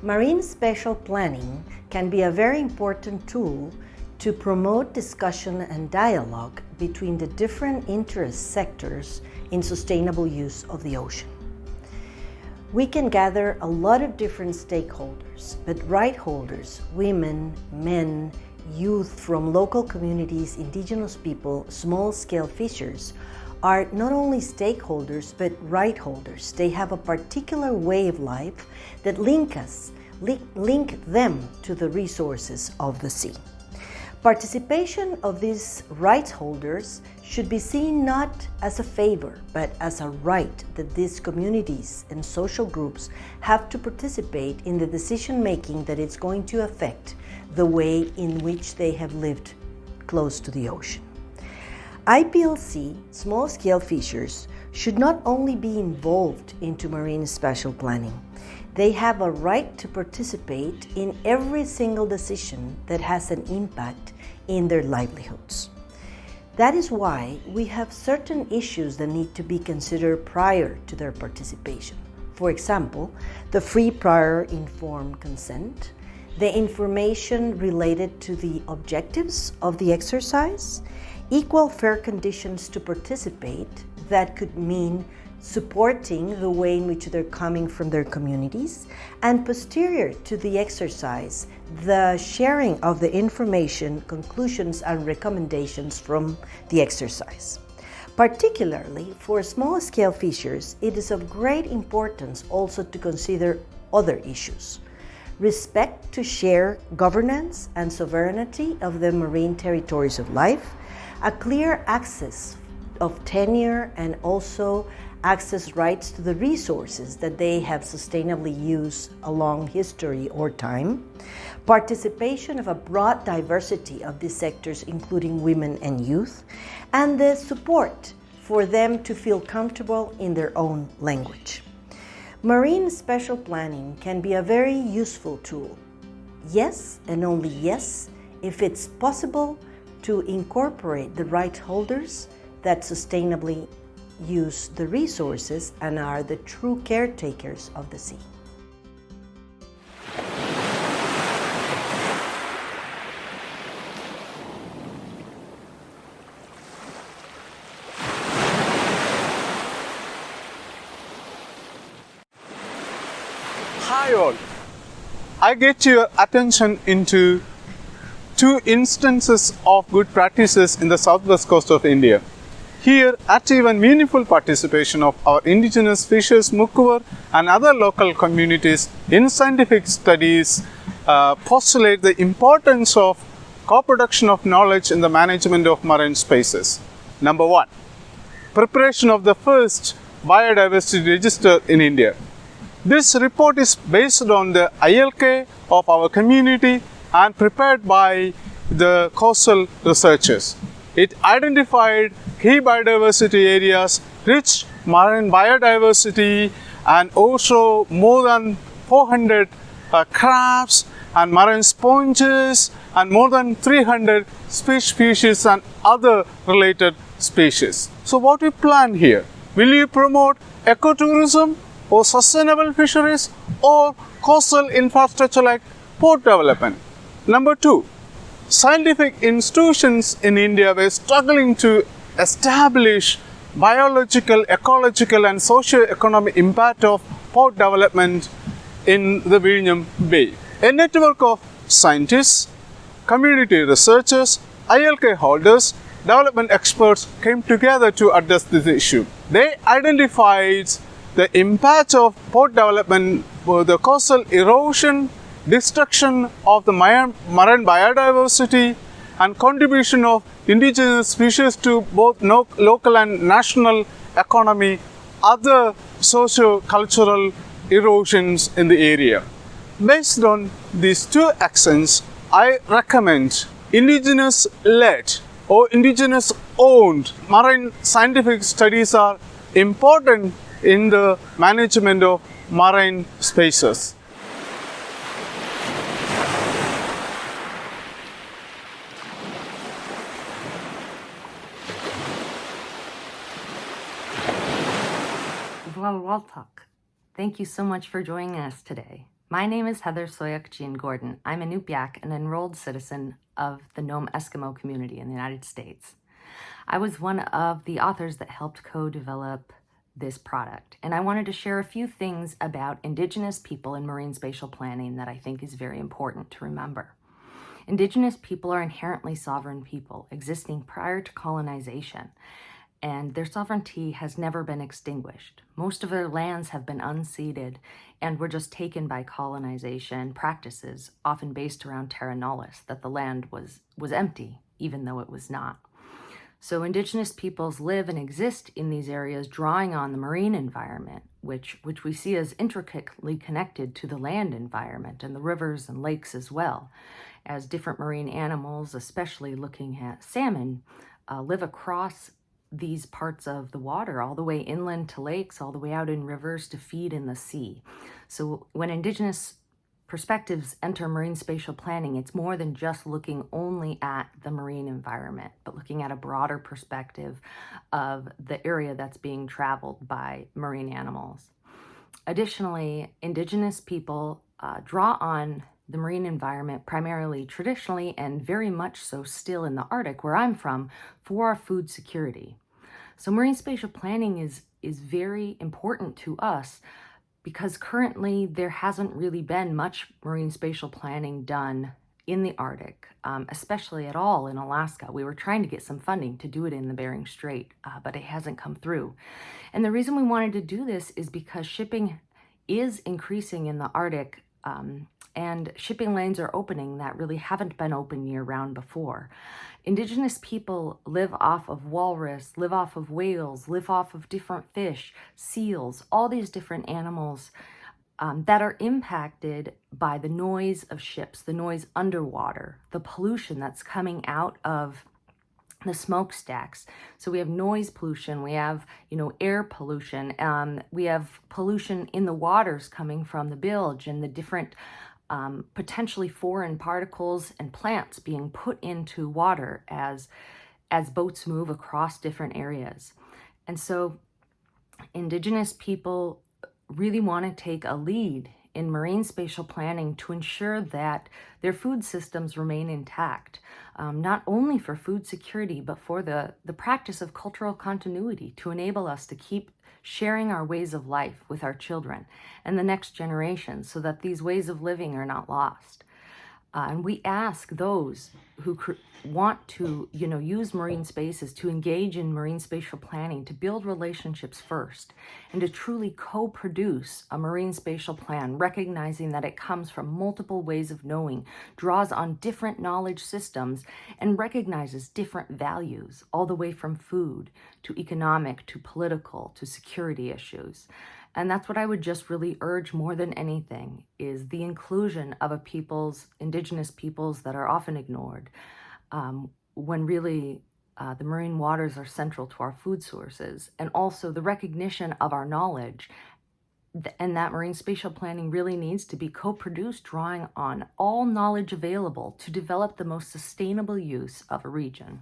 Marine spatial planning can be a very important tool to promote discussion and dialogue between the different interest sectors in sustainable use of the ocean. We can gather a lot of different stakeholders, but right holders, women, men, youth from local communities, indigenous people, small-scale fishers, are not only stakeholders, but right holders. They have a particular way of life that link them to the resources of the sea. Participation of these rights holders should be seen not as a favor, but as a right that these communities and social groups have to participate in the decision-making that is going to affect the way in which they have lived close to the ocean. IPLC, small-scale fishers, should not only be involved into marine spatial planning, they have a right to participate in every single decision that has an impact in their livelihoods. That is why we have certain issues that need to be considered prior to their participation. For example, the free prior informed consent, the information related to the objectives of the exercise, equal fair conditions to participate, that could mean supporting the way in which they're coming from their communities, and posterior to the exercise, the sharing of the information, conclusions, and recommendations from the exercise. Particularly for small-scale fishers, it is of great importance also to consider other issues. Respect to share governance and sovereignty of the marine territories of life, a clear access of tenure and also access rights to the resources that they have sustainably used along history or time, participation of a broad diversity of these sectors, including women and youth, and the support for them to feel comfortable in their own language. Marine spatial planning can be a very useful tool. Yes, and only yes, if it's possible to incorporate the right holders that sustainably use the resources and are the true caretakers of the sea. Hi all, I get your attention into two instances of good practices in the southwest coast of India. Here, active and meaningful participation of our indigenous fishers, Mukkuvar, and other local communities in scientific studies postulate the importance of co-production of knowledge in the management of marine spaces. Number one, preparation of the first biodiversity register in India. This report is based on the ILK of our community and prepared by the coastal researchers. It identified key biodiversity areas, rich marine biodiversity, and also more than 400 crabs and marine sponges, and more than 300 fish species and other related species. So what we plan here? Will you promote ecotourism or sustainable fisheries or coastal infrastructure like port development? Number two, scientific institutions in India were struggling to establish biological, ecological and socio-economic impact of port development in the Vinyam Bay. A network of scientists, community researchers, ILK holders, development experts came together to address this issue. They identified the impact of port development for the coastal erosion, destruction of the marine biodiversity, and contribution of indigenous species to both local and national economy, other socio-cultural erosions in the area. Based on these two actions, I recommend indigenous-led or indigenous-owned marine scientific studies are important in the management of marine spaces. Waltak, thank you so much for joining us today. My name is Heather Soyuk-Jean-Gordon. I'm a Nupyak, an enrolled citizen of the Nome Eskimo community in the United States. I was one of the authors that helped co-develop this product, and I wanted to share a few things about Indigenous people in marine spatial planning that I think is very important to remember. Indigenous people are inherently sovereign people, existing prior to colonization, and their sovereignty has never been extinguished. Most of their lands have been unceded and were just taken by colonization practices, often based around terra nullius, that the land was empty, even though it was not. So Indigenous peoples live and exist in these areas, drawing on the marine environment, which we see as intricately connected to the land environment and the rivers and lakes as well, as different marine animals, especially looking at salmon, live across these parts of the water, all the way inland to lakes, all the way out in rivers to feed in the sea. So when Indigenous perspectives enter marine spatial planning, it's more than just looking only at the marine environment, but looking at a broader perspective of the area that's being traveled by marine animals. Additionally, Indigenous people draw on the marine environment primarily traditionally and very much so still in the Arctic, where I'm from, for our food security. So marine spatial planning is very important to us because currently there hasn't really been much marine spatial planning done in the Arctic, especially at all in Alaska. We were trying to get some funding to do it in the Bering Strait, but it hasn't come through. And the reason we wanted to do this is because shipping is increasing in the Arctic, and shipping lanes are opening that really haven't been open year-round before. Indigenous people live off of walrus, live off of whales, live off of different fish, seals, all these different animals that are impacted by the noise of ships, the noise underwater, the pollution that's coming out of the smokestacks. So we have noise pollution, we have, air pollution, we have pollution in the waters coming from the bilge and the different potentially foreign particles and plants being put into water as boats move across different areas. And so Indigenous people really want to take a lead in marine spatial planning to ensure that their food systems remain intact, not only for food security, but for the practice of cultural continuity to enable us to keep sharing our ways of life with our children and the next generation so that these ways of living are not lost. And we ask those who want to, use marine spaces to engage in marine spatial planning, to build relationships first, and to truly co-produce a marine spatial plan, recognizing that it comes from multiple ways of knowing, draws on different knowledge systems, and recognizes different values, all the way from food to economic to political to security issues. And that's what I would just really urge more than anything, is the inclusion of Indigenous peoples that are often ignored, when really the marine waters are central to our food sources, and also the recognition of our knowledge, and that marine spatial planning really needs to be co-produced, drawing on all knowledge available to develop the most sustainable use of a region.